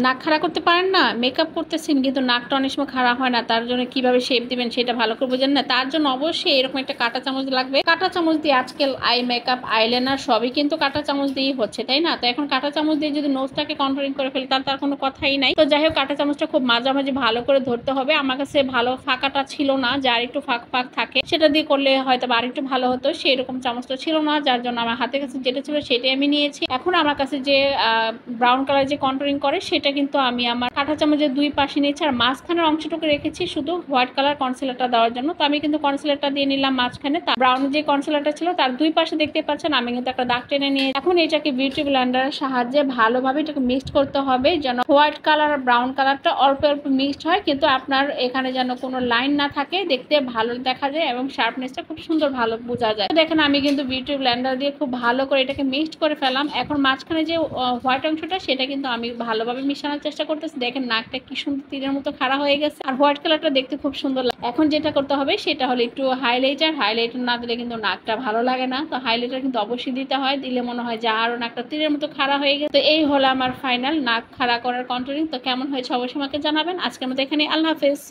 নাক খাড়া করতে পারেন না, মেকআপ করতেছেন কিন্তু নাকটা অনেক সময় খাড়া হয় না, তার জন্য কিভাবে শেপ দিবেন সেটা ভালো করে বোঝেন না, তার জন্য অবশ্যই এরকম একটা কাঁটা চামচ লাগবে। কাঁটা চামচ দিয়ে আজকাল আই মেকআপ আইলাইনার সবই কিন্তু কাঁটা চামচ দিয়েই হচ্ছে, তাই না? তো এখন কাঁটা চামচ দিয়ে যদি নোজটাকে কন্ট্রোলিং করে ফেলি তার কোনো কথাই নাই। তো যাই হোক, কাঁটা চামচটা খুব মাঝামাঝি ভালো করে ধরতে হবে। আমার কাছে ভালো ফাঁকাটা ছিল না, যার একটু ফাঁক ফাঁক থাকে সেটা দিয়ে করলে হয়তো আর একটু ভালো হতো, সেরকম চামচটা ছিল না, যার জন্য আমার হাতের কাছে যেটা ছিল সেটাই আমি নিয়েছি। এখন আমার কাছে যে ব্রাউন কালার যে কন্ট্রোলিং করে সেটা কিন্তু আমি আমার কাঁটা চামচের দুই পাশে নিয়েছি, আর মাঝখানের অংশটুকু রেখেছি শুধু হোয়াইট কালার কনসিলারটা দেওয়ার জন্য। তো আমি কিন্তু কনসিলারটা দিয়ে নিলাম মাঝখানে, ব্রাউন যে কনসিলারটা ছিল তার দুই পাশে দেখতে পাচ্ছেন আমি কিন্তু একটা দাগ টেনে নিয়ে এখন এটাকে বিউটি ব্লেন্ডারের সাহায্যে ভালোভাবে এটাকে মিক্সড করতে হবে, যেন হোয়াইট কালার আর ব্রাউন কালারটা অল্প অল্প মিক্সড হয়, কিন্তু আপনার এখানে যেন কোনো লাইন না থাকে, দেখতে ভালো দেখা যায় এবং শার্পনেসটা খুব সুন্দর ভালো বোঝা যায়। দেখেন আমি কিন্তু বিউটি ব্লেন্ডার দিয়ে খুব ভালো করে এটাকে মিক্সড করে ফেলাম। এখন মাঝখানে যে হোয়াইট অংশটা সেটা কিন্তু আমি ভালোভাবে মিশানোর চেষ্টা করতেছি। দেখেন নাকটা কি সুন্দর তীরের মতো খাড়া হয়ে গেছে, আর হোয়াইট কালারটা দেখতে খুব সুন্দর লাগে। এখন যেটা করতে হবে সেটা হলো একটু হাইলাইটার না দিলে কিন্তু নাকটা ভালো লাগে না, তো হাইলাইটার কিন্তু অবশ্যই দিতে হয়, দিলে মনে হয় যে আরো নাকটা তীরের মতো খাড়া হয়ে গেছে। তো এই হলো আমার ফাইনাল নাক খাড়া করার কন্ট্রোলিং। তো কেমন হয়েছে অবশ্যই আমাকে জানাবেন। আজকের মতো এখানে, আল্লাহ হাফেজ।